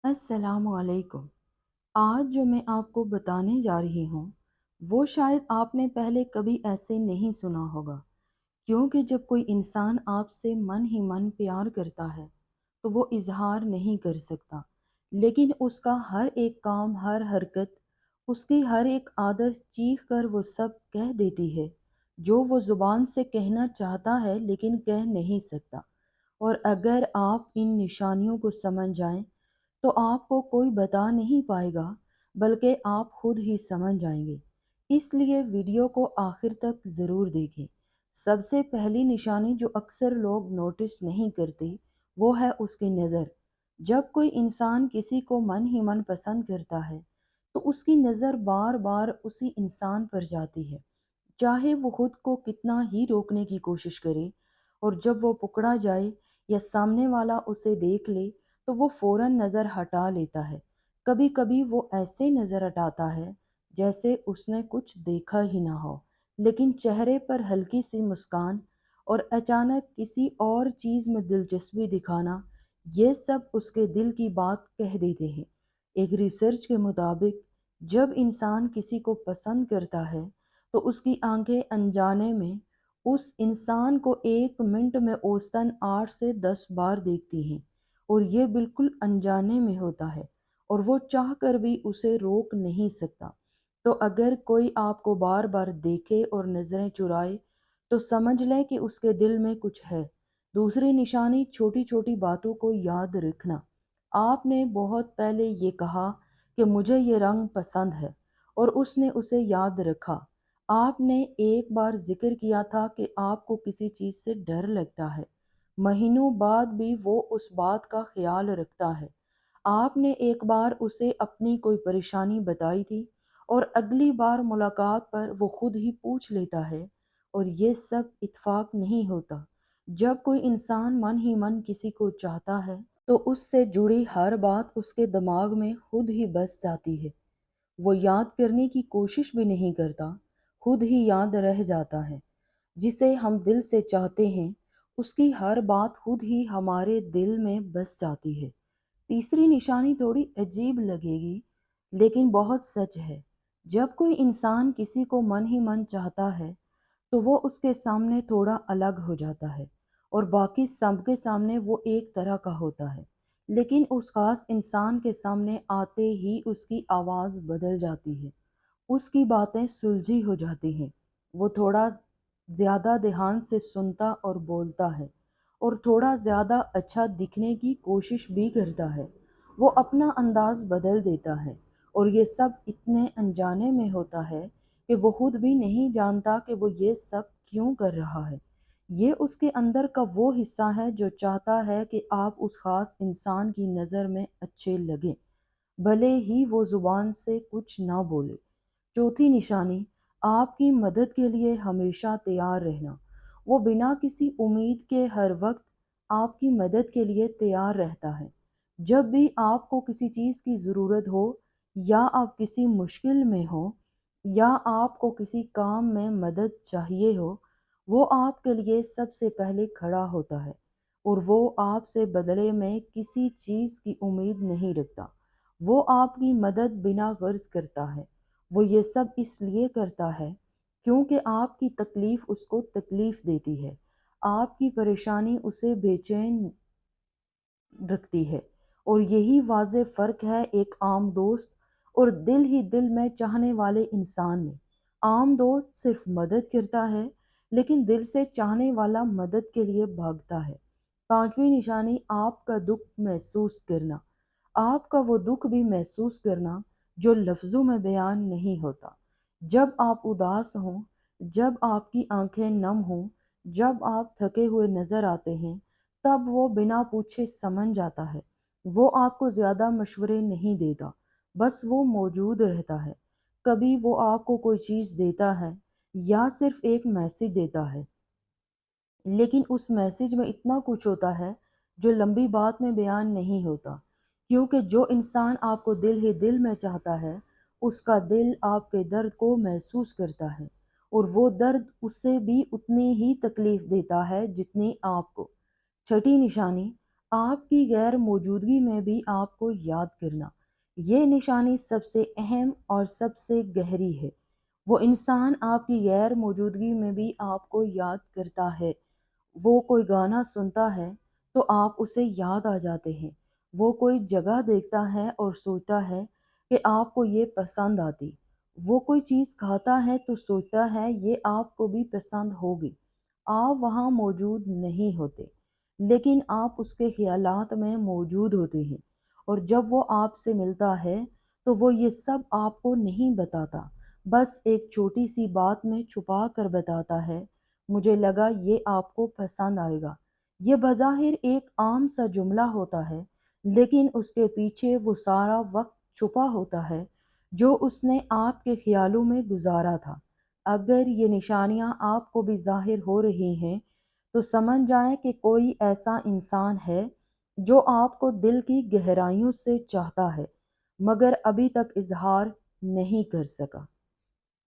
अस्सलाम वालेकुम। आज जो मैं आपको बताने जा रही हूँ, वो शायद आपने पहले कभी ऐसे नहीं सुना होगा। क्योंकि जब कोई इंसान आपसे मन ही मन प्यार करता है, तो वो इज़हार नहीं कर सकता। लेकिन उसका हर एक काम, हर हरकत, उसकी हर एक आदत चीख कर वो सब कह देती है, जो वो ज़ुबान से कहना चाहता है लेकिन कह नहीं सकता। और अगर आप इन निशानियों को समझ जाएं, तो आपको कोई बता नहीं पाएगा, बल्कि आप खुद ही समझ जाएंगे। इसलिए वीडियो को आखिर तक ज़रूर देखें। सबसे पहली निशानी जो अक्सर लोग नोटिस नहीं करते, वो है उसकी नज़र। जब कोई इंसान किसी को मन ही मन पसंद करता है, तो उसकी नज़र बार बार उसी इंसान पर जाती है, चाहे वो खुद को कितना ही रोकने की कोशिश करे। और जब वो पकड़ा जाए या सामने वाला उसे देख ले, तो वो फौरन नज़र हटा लेता है। कभी कभी वो ऐसे नज़र हटाता है जैसे उसने कुछ देखा ही ना हो, लेकिन चेहरे पर हल्की सी मुस्कान और अचानक किसी और चीज़ में दिलचस्पी दिखाना, ये सब उसके दिल की बात कह देते हैं। एक रिसर्च के मुताबिक जब इंसान किसी को पसंद करता है, तो उसकी आंखें अनजाने में उस इंसान को 1 मिनट में औसतन 8 से 10 बार देखती हैं। और ये बिल्कुल अनजाने में होता है, और वो चाह कर भी उसे रोक नहीं सकता। तो अगर कोई आपको बार बार देखे और नज़रें चुराए, तो समझ लें कि उसके दिल में कुछ है। दूसरी निशानी, छोटी छोटी बातों को याद रखना। आपने बहुत पहले ये कहा कि मुझे ये रंग पसंद है, और उसने उसे याद रखा। आपने एक बार जिक्र किया था कि आपको किसी चीज़ से डर लगता है, महीनों बाद भी वो उस बात का ख्याल रखता है। आपने एक बार उसे अपनी कोई परेशानी बताई थी, और अगली बार मुलाकात पर वो खुद ही पूछ लेता है। और ये सब इत्तेफाक नहीं होता। जब कोई इंसान मन ही मन किसी को चाहता है, तो उससे जुड़ी हर बात उसके दिमाग में खुद ही बस जाती है। वो याद करने की कोशिश भी नहीं करता, खुद ही याद रह जाता है। जिसे हम दिल से चाहते हैं, उसकी हर बात खुद ही हमारे दिल में बस जाती है। तीसरी निशानी थोड़ी अजीब लगेगी, लेकिन बहुत सच है। जब कोई इंसान किसी को मन ही मन चाहता है, तो वो उसके सामने थोड़ा अलग हो जाता है, और बाकी सबके सामने वो एक तरह का होता है। लेकिन उस खास इंसान के सामने आते ही उसकी आवाज़ बदल जाती है, उसकी बातें सुलझी हो जाती हैं। वो थोड़ा ज़्यादा ध्यान से सुनता और बोलता है, और थोड़ा ज़्यादा अच्छा दिखने की कोशिश भी करता है। वो अपना अंदाज़ बदल देता है, और ये सब इतने अनजाने में होता है कि वो खुद भी नहीं जानता कि वो ये सब क्यों कर रहा है। ये उसके अंदर का वो हिस्सा है जो चाहता है कि आप उस खास इंसान की नज़र में अच्छे लगें, भले ही वो ज़ुबान से कुछ ना बोले। चौथी निशानी, आपकी मदद के लिए हमेशा तैयार रहना। वो बिना किसी उम्मीद के हर वक्त आपकी मदद के लिए तैयार रहता है। जब भी आपको किसी चीज़ की ज़रूरत हो, या आप किसी मुश्किल में हो, या आपको किसी काम में मदद चाहिए हो, वो आपके लिए सबसे पहले खड़ा होता है। और वो आपसे बदले में किसी चीज़ की उम्मीद नहीं रखता। वो आपकी मदद बिना गर्ज करता है। वो ये सब इसलिए करता है क्योंकि आपकी तकलीफ़ उसको तकलीफ़ देती है। आपकी परेशानी उसे बेचैन रखती है। और यही वाज़ेह फ़र्क है एक आम दोस्त और दिल ही दिल में चाहने वाले इंसान में। आम दोस्त सिर्फ मदद करता है, लेकिन दिल से चाहने वाला मदद के लिए भागता है। पांचवी निशानी, आपका दुख महसूस करना। आपका वो दुख भी महसूस करना जो लफ्ज़ों में बयान नहीं होता। जब आप उदास हों, जब आपकी आंखें नम हों, जब आप थके हुए नज़र आते हैं, तब वो बिना पूछे समझ जाता है। वो आपको ज़्यादा मशवरे नहीं देता, बस वो मौजूद रहता है। कभी वो आपको कोई चीज़ देता है, या सिर्फ एक मैसेज देता है, लेकिन उस मैसेज में इतना कुछ होता है जो लंबी बात में बयान नहीं होता। क्योंकि जो इंसान आपको दिल ही दिल में चाहता है, उसका दिल आपके दर्द को महसूस करता है, और वो दर्द उसे भी उतनी ही तकलीफ देता है जितनी आपको। छठी निशानी, آپ کی غیر موجودگی میں بھی آپ کو یاد کرنا، یہ نشانی سب سے اہم اور سب سے گہری ہے۔ وہ انسان آپ کی غیر موجودگی میں بھی آپ کو یاد کرتا ہے۔ وہ کوئی گانا سنتا ہے تو آپ اسے یاد آ جاتے ہیں۔ وہ کوئی جگہ دیکھتا ہے اور سوچتا ہے کہ آپ کو یہ پسند آتی۔ وہ کوئی چیز کھاتا ہے تو سوچتا ہے یہ آپ کو بھی پسند ہوگی۔ آپ وہاں موجود نہیں ہوتے، لیکن آپ اس کے خیالات میں موجود ہوتے ہیں، اور جب وہ آپ سے ملتا ہے تو وہ یہ سب آپ کو نہیں بتاتا، بس ایک چھوٹی سی بات میں چھپا کر بتاتا ہے، مجھے لگا یہ آپ کو پسند آئے گا۔ یہ بظاہر ایک عام سا جملہ ہوتا ہے، لیکن اس کے پیچھے وہ سارا وقت چھپا ہوتا ہے جو اس نے آپ کے خیالوں میں گزارا تھا۔ اگر یہ نشانیاں آپ کو بھی ظاہر ہو رہی ہیں تو سمجھ جائیں کہ کوئی ایسا انسان ہے جو آپ کو دل کی گہرائیوں سے چاہتا ہے، مگر ابھی تک اظہار نہیں کر سکا۔